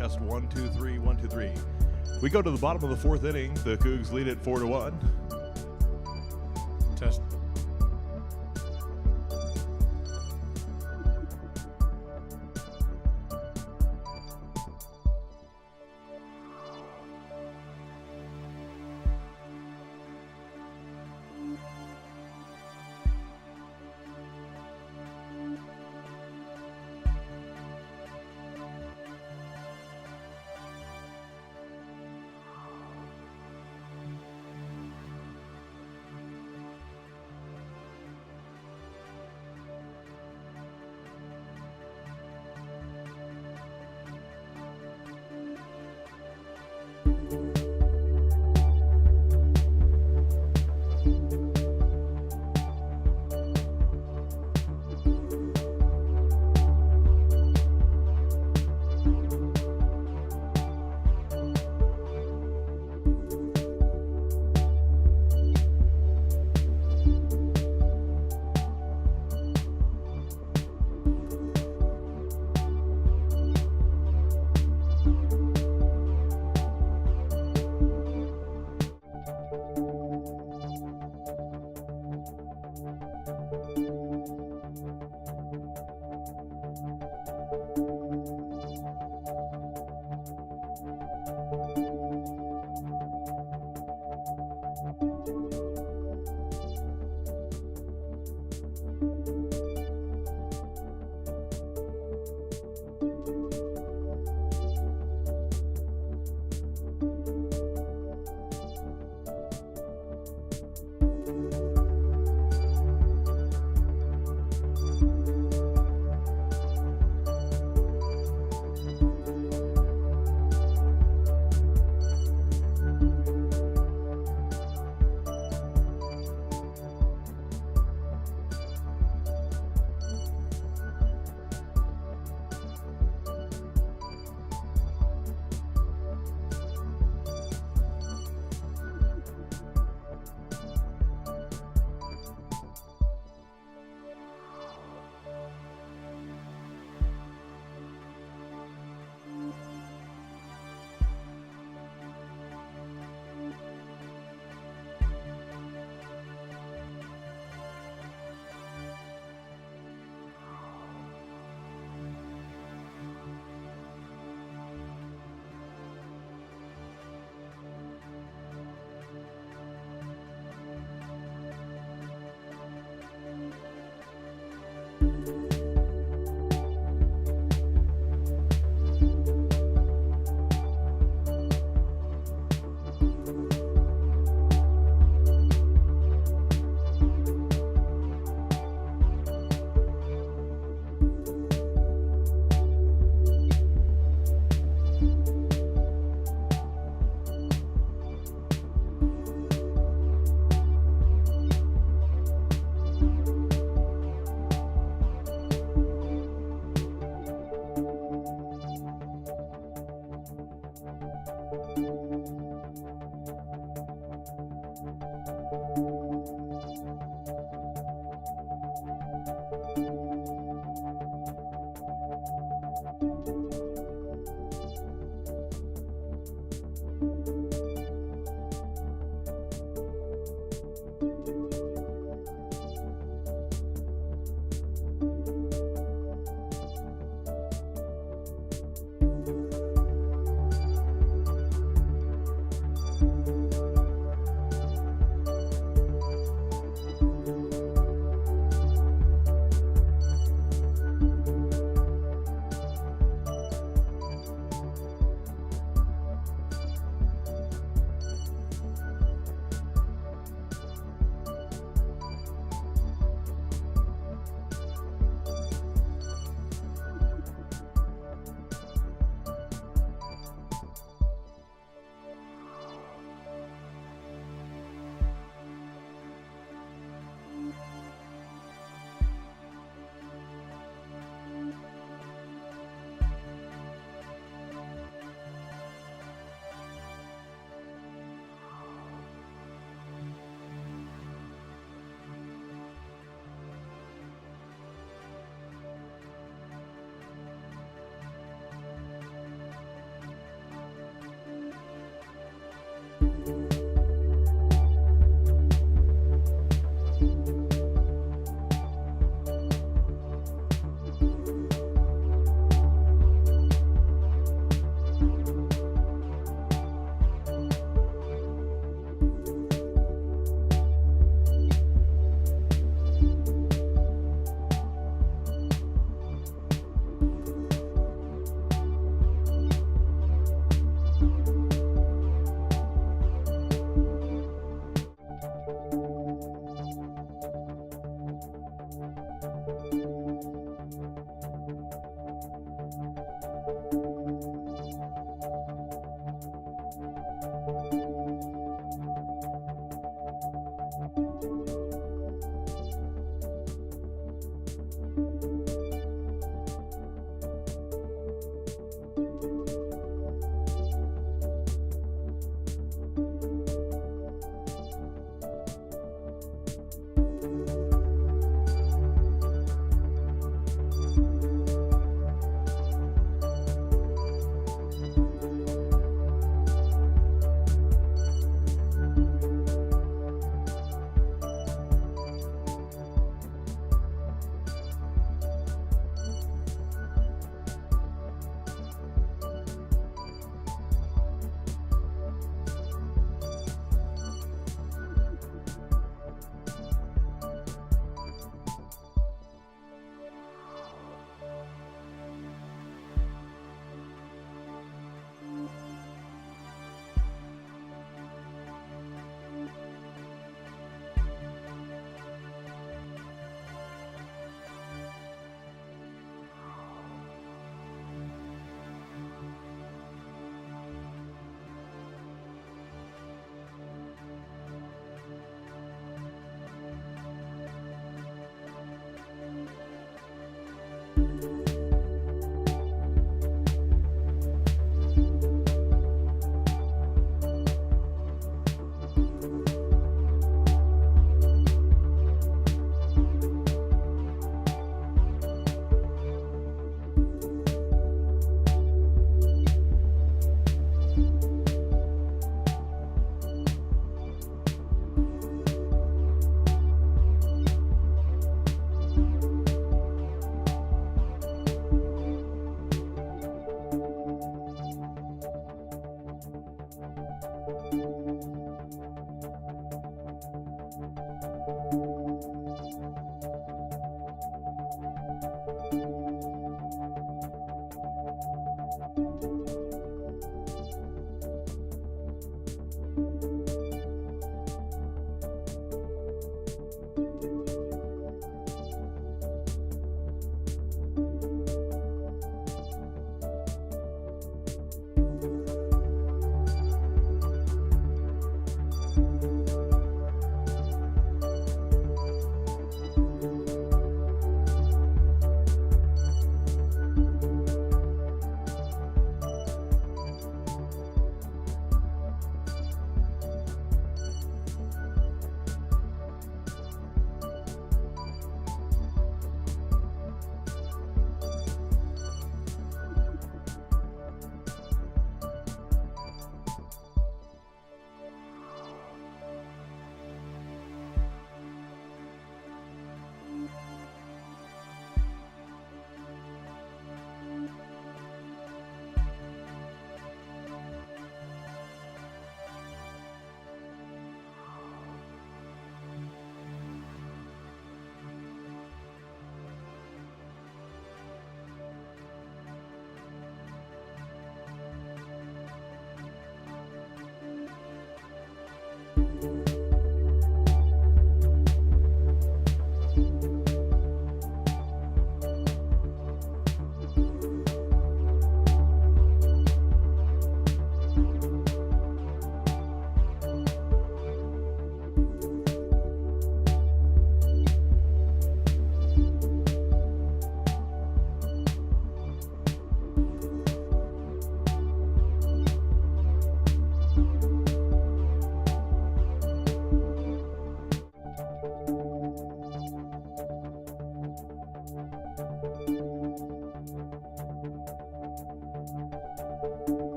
Test 1, 2, 3, 1, 2, 3. We go to the bottom of the fourth inning. The Cougs lead it 4-1. Test.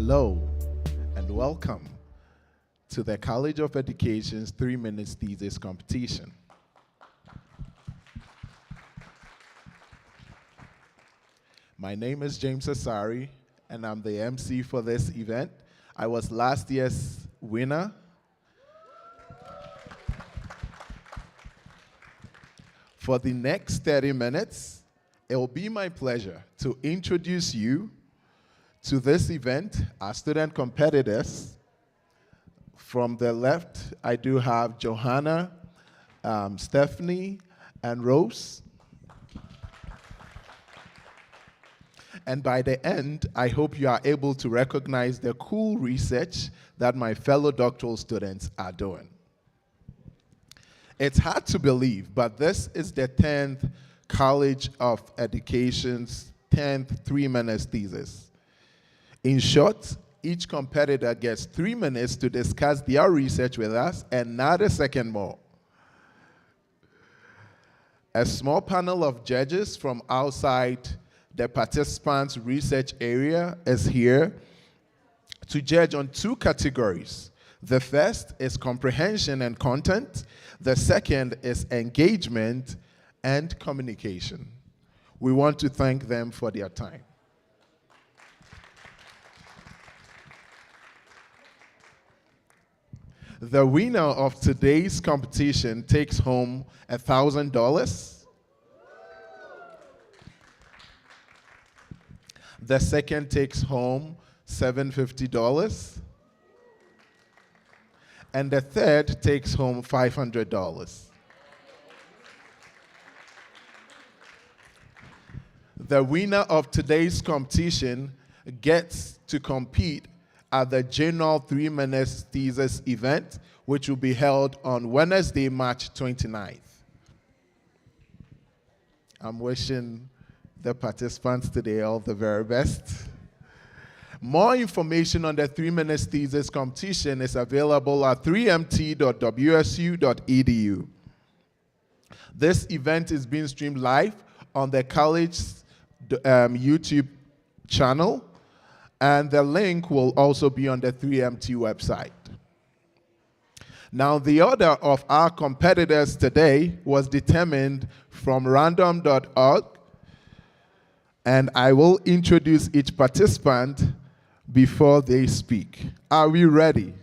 Hello, and welcome to the College of Education's 3-minute thesis competition. My name is James Asari, and I'm the MC for this event. I was last year's winner. For the next 30 minutes, It will be my pleasure to introduce you to this event, our student competitors. From the left, I do have Johanna, Stephanie, and Rose. And by the end, I hope you are able to recognize the cool research that my fellow doctoral students are doing. It's hard to believe, but this is the 10th College of Education's 10th 3-minute thesis. In short, each competitor gets 3 minutes to discuss their research with us and not a second more. A small panel of judges from outside the participants' research area is here to judge on 2 categories. The first is comprehension and content. The second is engagement and communication. We want to thank them for their time. The winner of today's competition takes home $1,000. The second takes home $750. And the third takes home $500. The winner of today's competition gets to compete at the General 3-minute thesis event, which will be held on Wednesday, March 29th. I'm wishing the participants today all the very best. More information on the 3-minute thesis competition is available at 3mt.wsu.edu. This event is being streamed live on the college's YouTube channel, and the link will also be on the 3MT website. Now, the order of our competitors today was determined from random.org, and I will introduce each participant before they speak. Are we ready?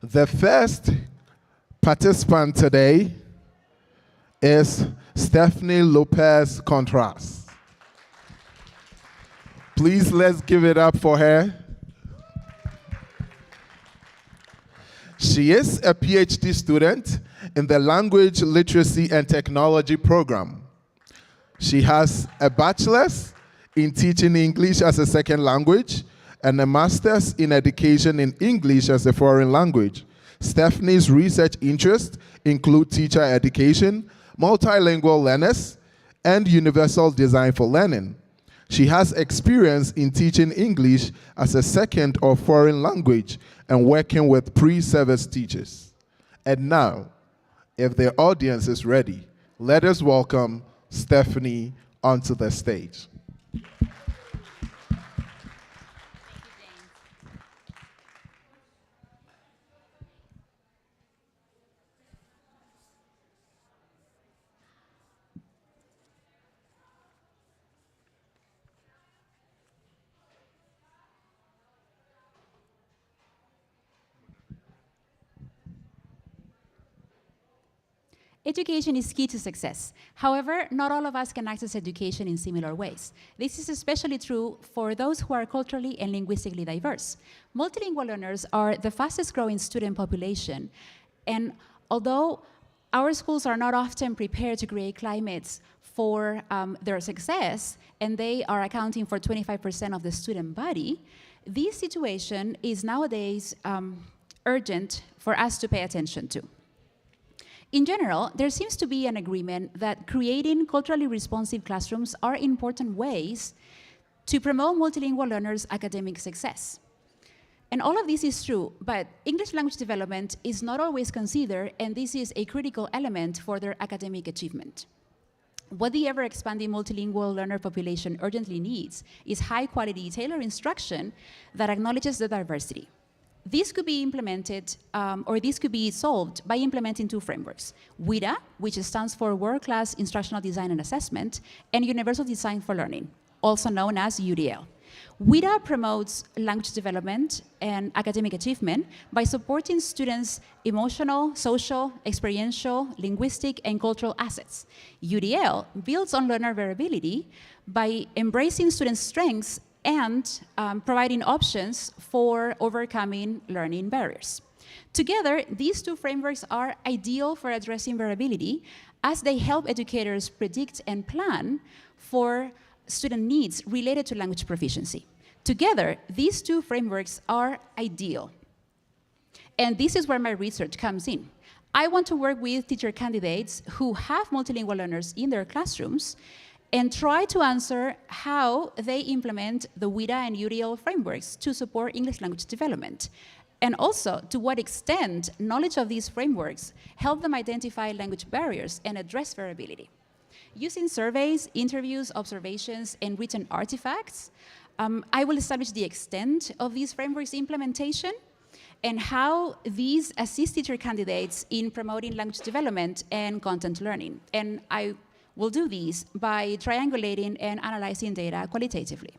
The first participant today is Stephanie Lopez Contreras. Please, let's give it up for her. She is a PhD student in the Language Literacy and Technology program. She has a bachelor's in teaching English as a second language and a master's in education in English as a foreign language. Stephanie's research interests include teacher education, multilingual learners, and universal design for learning. She has experience in teaching English as a second or foreign language and working with pre-service teachers. And now, if the audience is ready, let us welcome Stephanie onto the stage. Education is key to success. However, not all of us can access education in similar ways. This is especially true for those who are culturally and linguistically diverse. Multilingual learners are the fastest growing student population, and although our schools are not often prepared to create climates for their success, and they are accounting for 25% of the student body, this situation is nowadays urgent for us to pay attention to. In general, there seems to be an agreement that creating culturally responsive classrooms are important ways to promote multilingual learners' academic success. And all of this is true, but English language development is not always considered, and this is a critical element for their academic achievement. What the ever-expanding multilingual learner population urgently needs is high-quality, tailored instruction that acknowledges the diversity. This could be implemented, or this could be solved by implementing 2 frameworks: WIDA, which stands for World-Class Instructional Design and Assessment, and Universal Design for Learning, also known as UDL. WIDA promotes language development and academic achievement by supporting students' emotional, social, experiential, linguistic, and cultural assets. UDL builds on learner variability by embracing students' strengths and providing options for overcoming learning barriers. Together, these two frameworks are ideal for addressing variability as they help educators predict and plan for student needs related to language proficiency. Together, these two frameworks are ideal. And this is where my research comes in. I want to work with teacher candidates who have multilingual learners in their classrooms and try to answer how they implement the WIDA and UDL frameworks to support English language development. And also, to what extent knowledge of these frameworks help them identify language barriers and address variability. Using surveys, interviews, observations, and written artifacts, I will establish the extent of these frameworks' implementation and how these assist teacher candidates in promoting language development and content learning. And I will do these by triangulating and analyzing data qualitatively.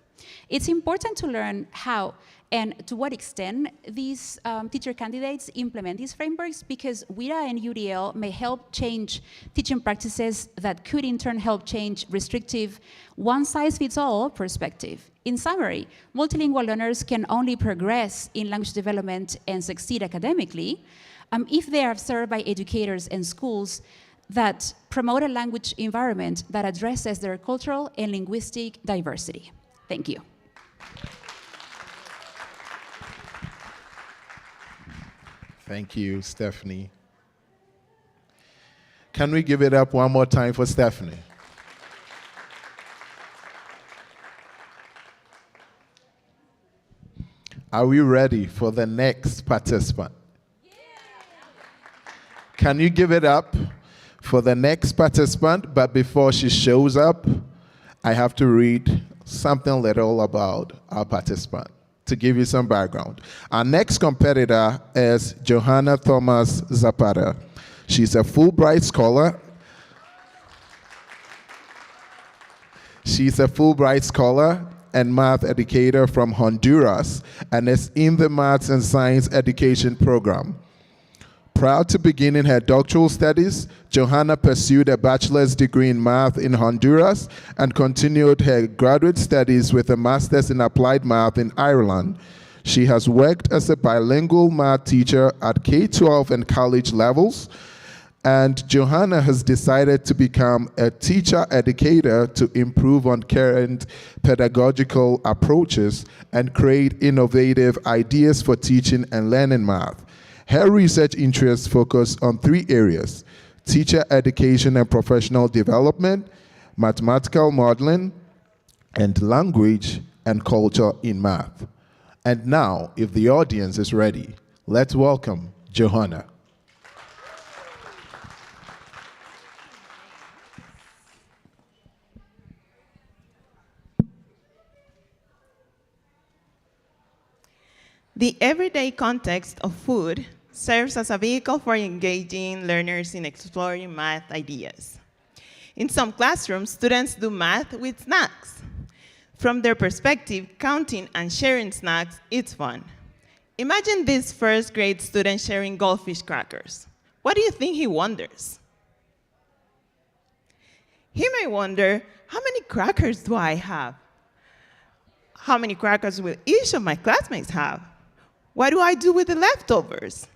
It's important to learn how and to what extent these teacher candidates implement these frameworks, because WIDA and UDL may help change teaching practices that could in turn help change restrictive one-size-fits-all perspective. In summary, multilingual learners can only progress in language development and succeed academically if they are served by educators and schools that promote a language environment that addresses their cultural and linguistic diversity. Thank you. Thank you, Stephanie. Can we give it up one more time for Stephanie? Are we ready for the next participant? Yeah. Can you give it up for the next participant? But before she shows up, I have to read something little about our participant to give you some background. Our next competitor is Johanna Thomas Zapata. She's a Fulbright scholar. She's a Fulbright scholar and math educator from Honduras and is in the Maths and Science Education program. Prior to beginning her doctoral studies, Johanna pursued a bachelor's degree in math in Honduras and continued her graduate studies with a master's in applied math in Ireland. She has worked as a bilingual math teacher at K-12 and college levels, and Johanna has decided to become a teacher educator to improve on current pedagogical approaches and create innovative ideas for teaching and learning math. Her research interests focus on 3 areas: teacher education and professional development, mathematical modeling, and language and culture in math. And now, if the audience is ready, let's welcome Johanna. The everyday context of food serves as a vehicle for engaging learners in exploring math ideas. In some classrooms, students do math with snacks. From their perspective, counting and sharing snacks is fun. Imagine this first grade student sharing goldfish crackers. What do you think he wonders? He may wonder, how many crackers do I have? How many crackers will each of my classmates have? What do I do with the leftovers?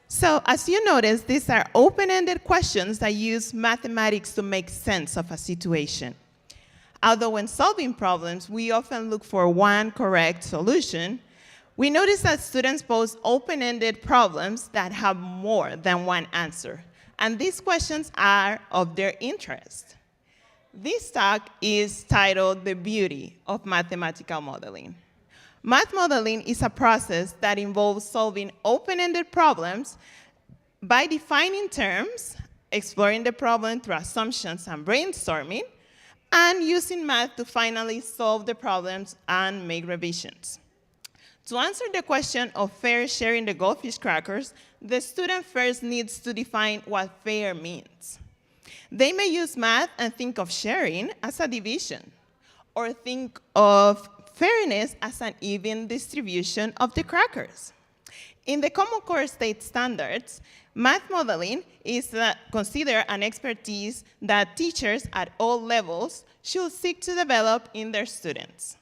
So, as you notice, these are open-ended questions that use mathematics to make sense of a situation. Although when solving problems, we often look for one correct solution, we notice that students pose open-ended problems that have more than one answer. And these questions are of their interest. This talk is titled The Beauty of Mathematical Modeling. Math modeling is a process that involves solving open-ended problems by defining terms, exploring the problem through assumptions and brainstorming, and using math to finally solve the problems and make revisions. To answer the question of fair sharing the goldfish crackers, the student first needs to define what fair means. They may use math and think of sharing as a division, or think of fairness as an even distribution of the crackers. In the Common Core State Standards, math modeling is considered an expertise that teachers at all levels should seek to develop in their students.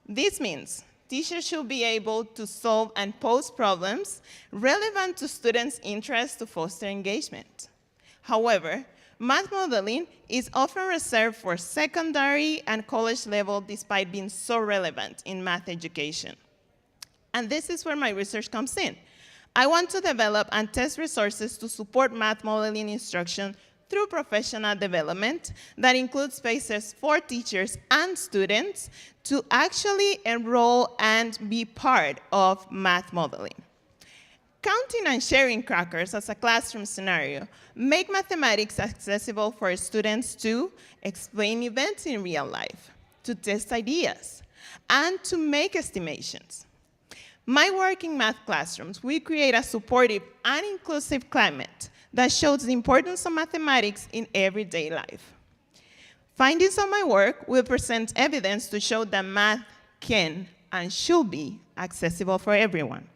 This means teachers should be able to solve and pose problems relevant to students' interests to foster engagement. However, math modeling is often reserved for secondary and college level despite being so relevant in math education. And this is where my research comes in. I want to develop and test resources to support math modeling instruction through professional development that includes spaces for teachers and students to actually enroll and be part of math modeling. Counting and sharing crackers as a classroom scenario make mathematics accessible for students to explain events in real life, to test ideas, and to make estimations. My work in math classrooms will create a supportive and inclusive climate that shows the importance of mathematics in everyday life. Findings of my work will present evidence to show that math can and should be accessible for everyone.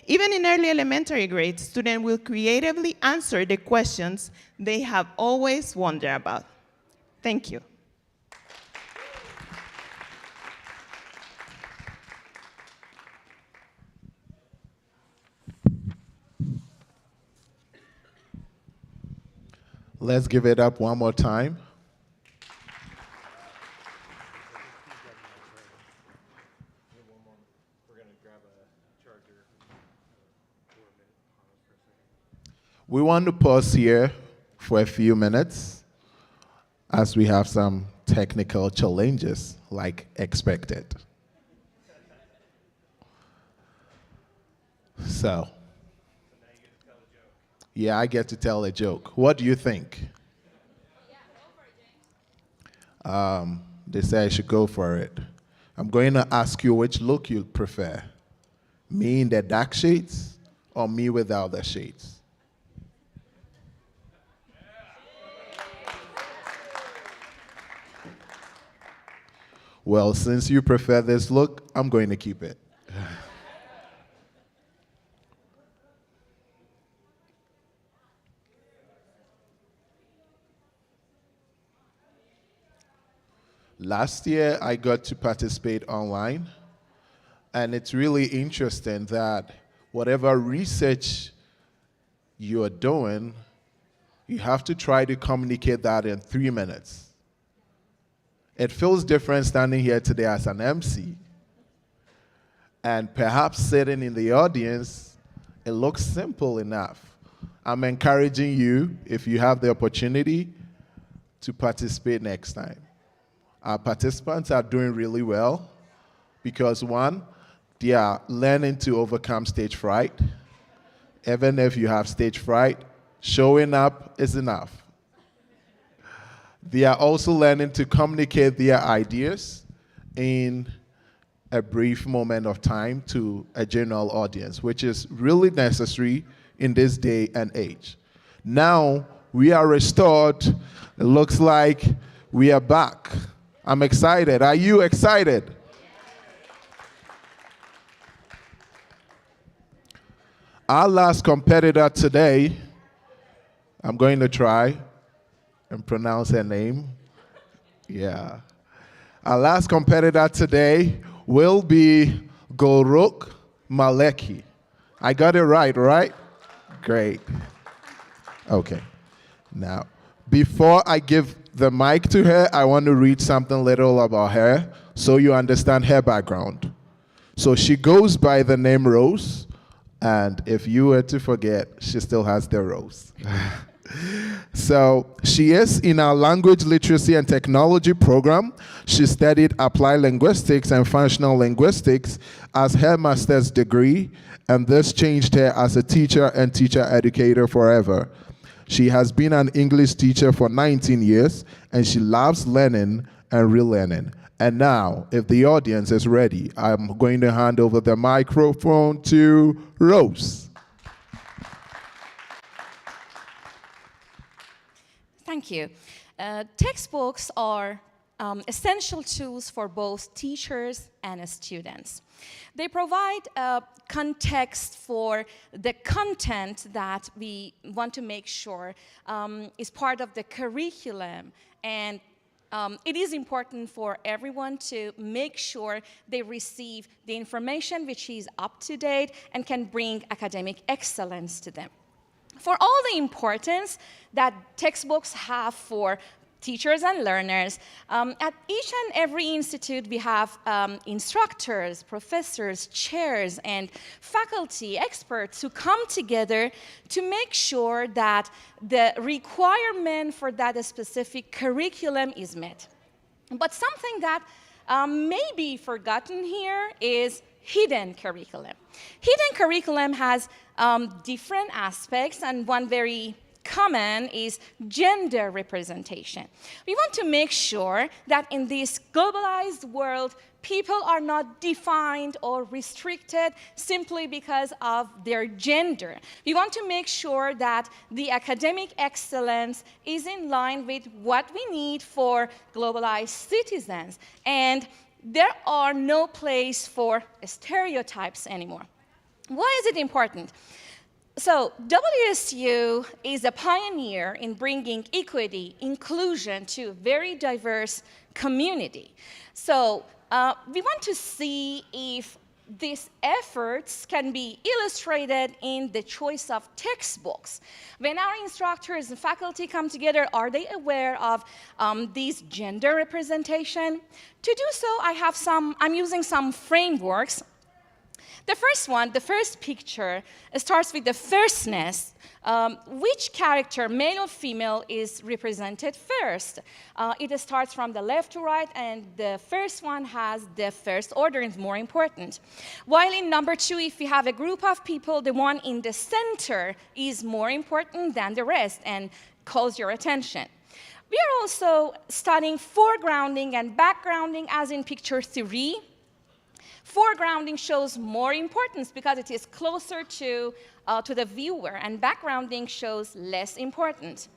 Even in early elementary grades, students will creatively answer the questions they have always wondered about. Thank you. Let's give it up one more time. We want to pause here for a few minutes as we have some technical challenges like expected. So, yeah, I get to tell a joke. What do you think? They say I should go for it. I'm going to ask you which look you prefer. Me in the dark shades or me without the shades? Well, since you prefer this look, I'm going to keep it. Last year, I got to participate online, and it's really interesting that whatever research you are doing, you have to try to communicate that in 3 minutes. It feels different standing here today as an MC, and perhaps sitting in the audience, it looks simple enough. I'm encouraging you, if you have the opportunity, to participate next time. Our participants are doing really well because, one, they are learning to overcome stage fright. Even if you have stage fright, showing up is enough. They are also learning to communicate their ideas in a brief moment of time to a general audience, which is really necessary in this day and age. Now we are restored. It looks like we are back. I'm excited. Are you excited? Our last competitor today, I'm going to try and pronounce her name. Yeah. Our last competitor today will be Golruk Maleki. I got it right? Great. Okay. Now, before I give the mic to her, I want to read something little about her so you understand her background. So she goes by the name Rose, and if you were to forget, she still has the Rose. So she is in our language literacy and technology program. She studied applied linguistics and functional linguistics as her master's degree, and this changed her as a teacher and teacher educator forever. She has been an English teacher for 19 years, and she loves learning and relearning. And now, if the audience is ready, I'm going to hand over the microphone to Rose. Thank you. Textbooks are essential tools for both teachers and students. They provide context for the content that we want to make sure is part of the curriculum, and it is important for everyone to make sure they receive the information which is up to date and can bring academic excellence to them. For all the importance that textbooks have for teachers and learners, at each and every institute we have instructors, professors, chairs, and faculty experts who come together to make sure that the requirement for that specific curriculum is met. But something that may be forgotten here is hidden curriculum. Hidden curriculum has different aspects, and one very common is gender representation. We want to make sure that in this globalized world, people are not defined or restricted simply because of their gender. We want to make sure that the academic excellence is in line with what we need for globalized citizens, and there are no place for stereotypes anymore. Why is it important? So WSU is a pioneer in bringing equity, inclusion to a very diverse community. So we want to see if these efforts can be illustrated in the choice of textbooks. When our instructors and faculty come together, are they aware of these gender representation? To do so, I'm using some frameworks. The first one, the first picture, starts with the firstness. Which character, male or female, is represented first? It starts from the left to right, and the first one has the first order, is more important. While in number two, if we have a group of people, the one in the center is more important than the rest and calls your attention. We are also studying foregrounding and backgrounding, as in picture 3. Foregrounding shows more importance because it is closer to the viewer, and backgrounding shows less importance.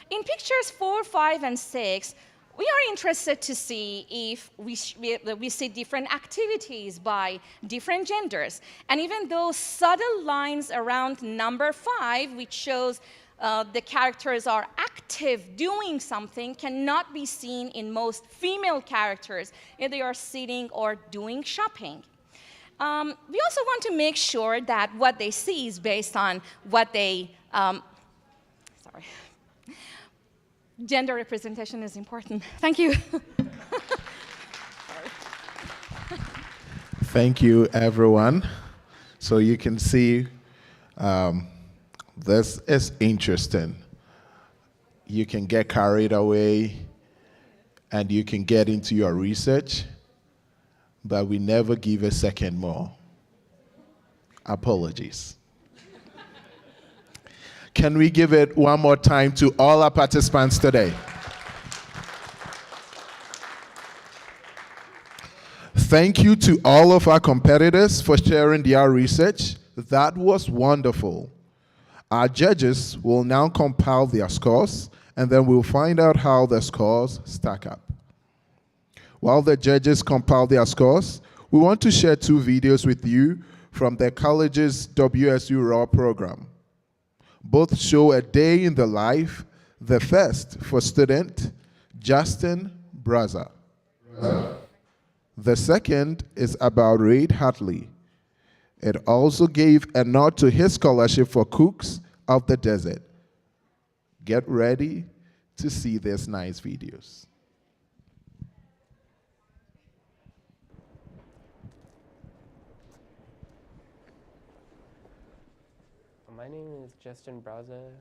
In pictures 4, 5, and 6, we are interested to see if we see different activities by different genders. And even those subtle lines around number 5, which shows the characters are active doing something, cannot be seen in most female characters if they are sitting or doing shopping. We also want to make sure that what they see is based on what they, gender representation is important. Thank you. Thank you, everyone. So you can see this is interesting. You can get carried away and you can get into your research, but we never give a second more. Apologies. Can we give it one more time to all our participants today? Thank you to all of our competitors for sharing their research. That was wonderful. Our judges will now compile their scores, and then we'll find out how the scores stack up. While the judges compile their scores, we want to share 2 videos with you from the college's WSU Raw program. Both show a day in the life, the first for student Justin Braza. The second is about Reid Hartley. It also gave a nod to his scholarship for Cooks of the Desert. Get ready to see these nice videos. My name is Justin Braza.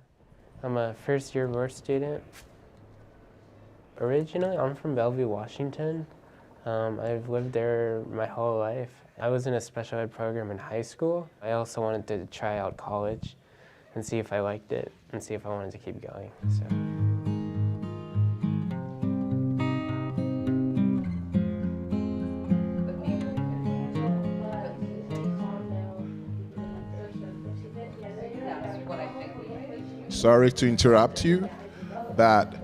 I'm a first-year law student. Originally, I'm from Bellevue, Washington. I've lived there my whole life. I was in a special ed program in high school. I also wanted to try out college and see if I liked it and see if I wanted to keep going. So. Sorry to interrupt you, but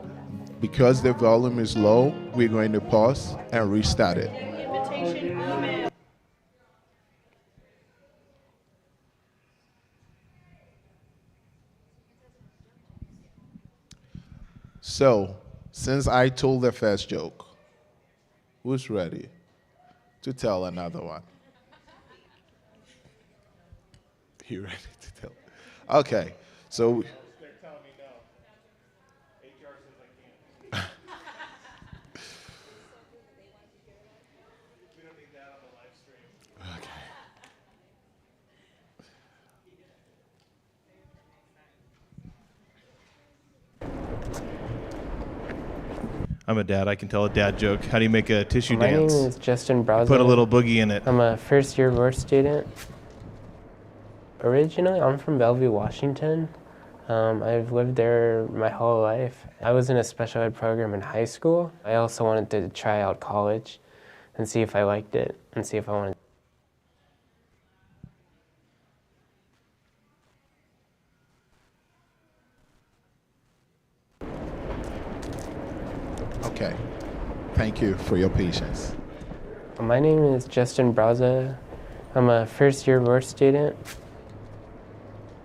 Because the volume is low, we're going to pause and restart it. So, since I told the first joke, who's ready to tell another one? You ready to tell? Okay, so. They're telling me no. HR says I can't. We don't need that on the live stream. Okay. I'm a dad. I can tell a dad joke. How do you make a tissue My dance? name is Justin Browser. Put a little boogie in it. I'm a first-year law student. Originally, I'm from Bellevue, Washington. I've lived there my whole life. I was in a special ed program in high school. I also wanted to try out college and see if I liked it and see if I wanted. Okay. Thank you for your patience. My name is Justin Browser. I'm a first-year law student.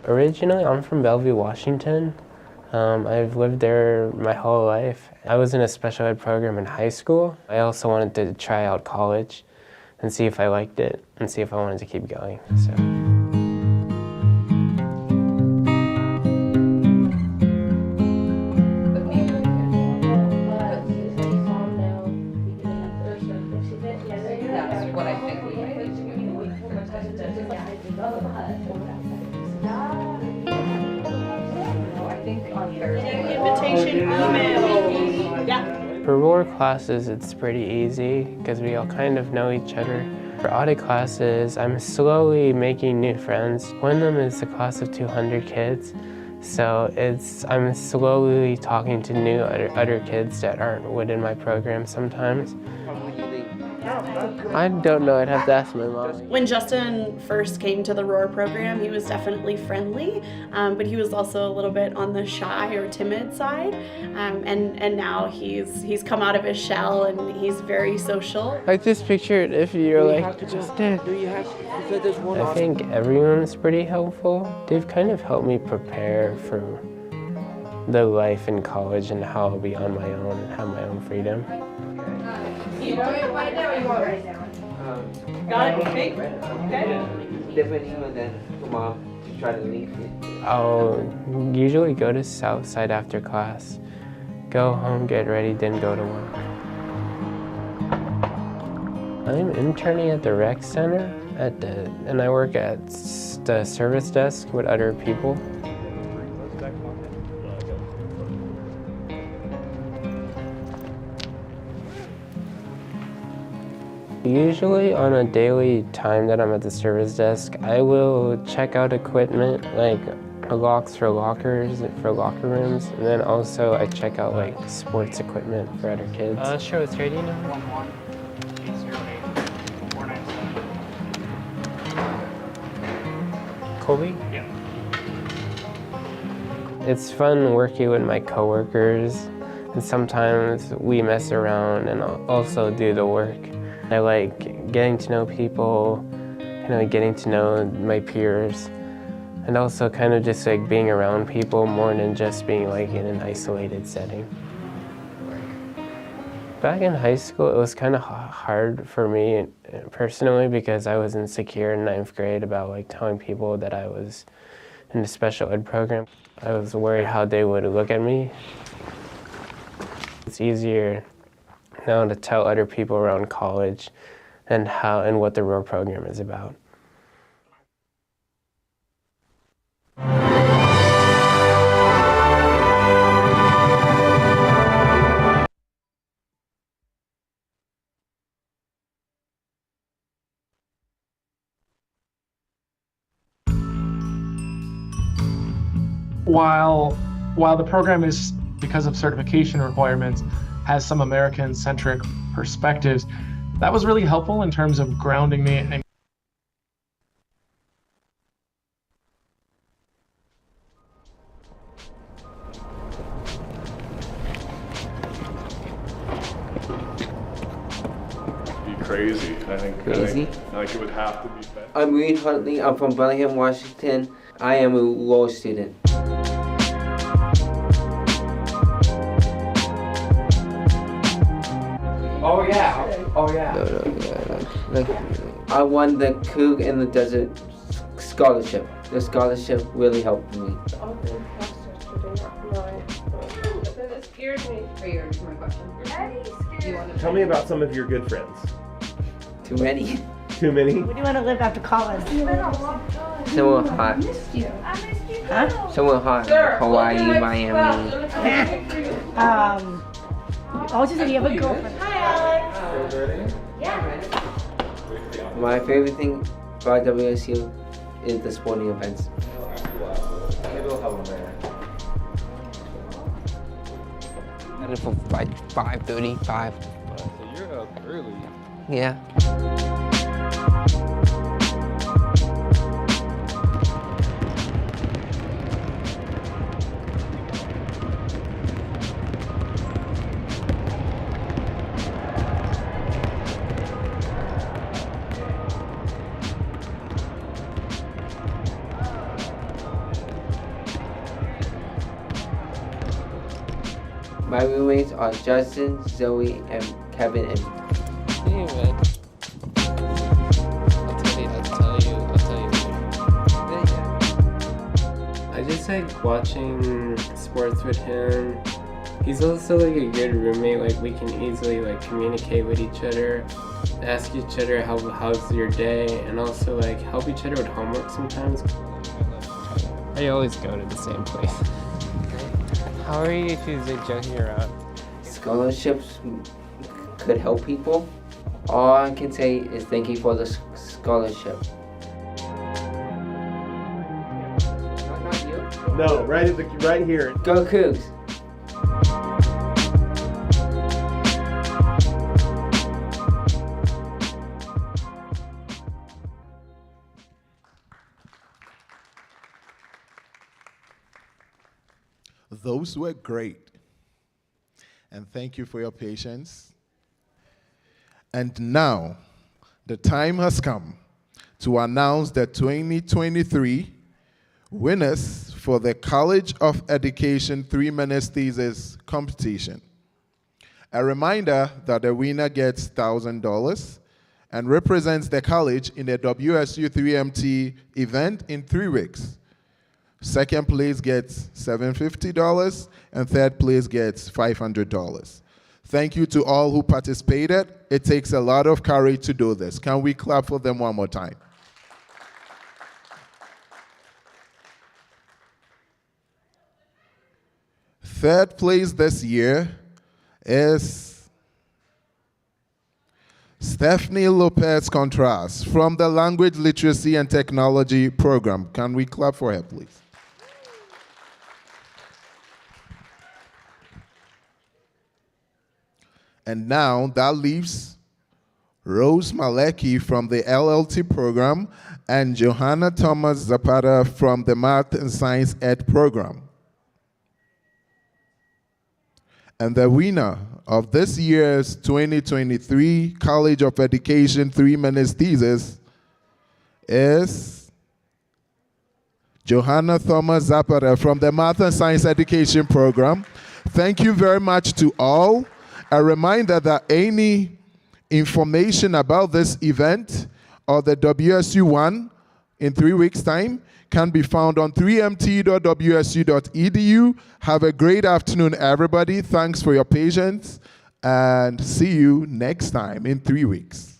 Originally, I'm from Bellevue, Washington. I've lived there my whole life. I was in a special ed program in high school. I also wanted to try out college and see if I liked it and see if I wanted to keep going. So. For roar classes, it's pretty easy because we all kind of know each other. For audit classes, I'm slowly making new friends. One of them is a class of 200 kids, so I'm slowly talking to new other kids that aren't within my program sometimes. I don't know, I'd have to ask my mom. When Justin first came to the ROAR program, he was definitely friendly, but he was also a little bit on the shy or timid side. And now he's come out of his shell and he's very social. I just pictured if you're like Justin. I think everyone's pretty helpful. They've kind of helped me prepare for the life in college and how I'll be on my own and have my own freedom. You want it right now or you want it right now? Got it? Okay. Different email than to mom to try to link it. I'll usually go to Southside after class, go home, get ready, then go to work. I'm interning at the rec center and I work at the service desk with other people. Usually on a daily time that I'm at the service desk, I will check out equipment like locks for lockers, for locker rooms, and then also I check out like sports equipment for other kids. Sure, what's your ID number? 11-808-497. Colby? Yeah. It's fun working with my coworkers, and sometimes we mess around and also do the work. I like getting to know people, getting to know my peers, and also kind of just like being around people more than just being like in an isolated setting. Back in high school, it was kind of hard for me personally because I was insecure in 9th grade about like telling people that I was in the special ed program. I was worried how they would look at me. It's easier now to tell other people around college and what the ROAR program is about. While the program is, because of certification requirements, has some American-centric perspectives, that was really helpful in terms of grounding me. And Crazy. Like it would have to be fed. I'm Reed Huntley. I'm from Bellingham, Washington. I am a law student. Oh yeah. Oh yeah. Like, I won the Coug in the Desert scholarship. The scholarship really helped me. It scares me. For my question. Tell me about some of your good friends. Too many. Too many? Where do you want to live after college? Someone hot. Huh? Someone hot. Hawaii, Miami. Oh, just if you have a girlfriend. Hi, Alex. My favorite thing about WSU is the sporting events. I did for like 5:35. So you're up early. Yeah. My roommates are Justin, Zoe, and Kevin and Anyway. I'll tell you later. I just like watching sports with him. He's also like a good roommate. Like we can easily like communicate with each other, ask each other how's your day, and also like help each other with homework sometimes. I always go to the same place. How are you Tuesday joking around? scholarships could help people. All I can say is thank you for the scholarship. Not you? No, right here. Go Cougs! Those were great. And thank you for your patience. And now, the time has come to announce the 2023 winners for the College of Education 3-minute thesis competition. A reminder that the winner gets $1,000 and represents the college in the WSU 3MT event in 3 weeks. Second place gets $750, and third place gets $500. Thank you to all who participated. It takes a lot of courage to do this. Can we clap for them one more time? Third place this year is Stephanie Lopez Contreras from the Language Literacy and Technology program. Can we clap for her, please? And now that leaves Rose Malecki from the LLT program and Johanna Thomas Zapata from the Math and Science Ed program. And the winner of this year's 2023 College of Education 3-minute thesis is Johanna Thomas Zapata from the Math and Science Education program. Thank you very much to all. A reminder that any information about this event or the WSU 1 in 3 weeks' time can be found on 3mt.wsu.edu. Have a great afternoon, everybody. Thanks for your patience, and see you next time in 3 weeks.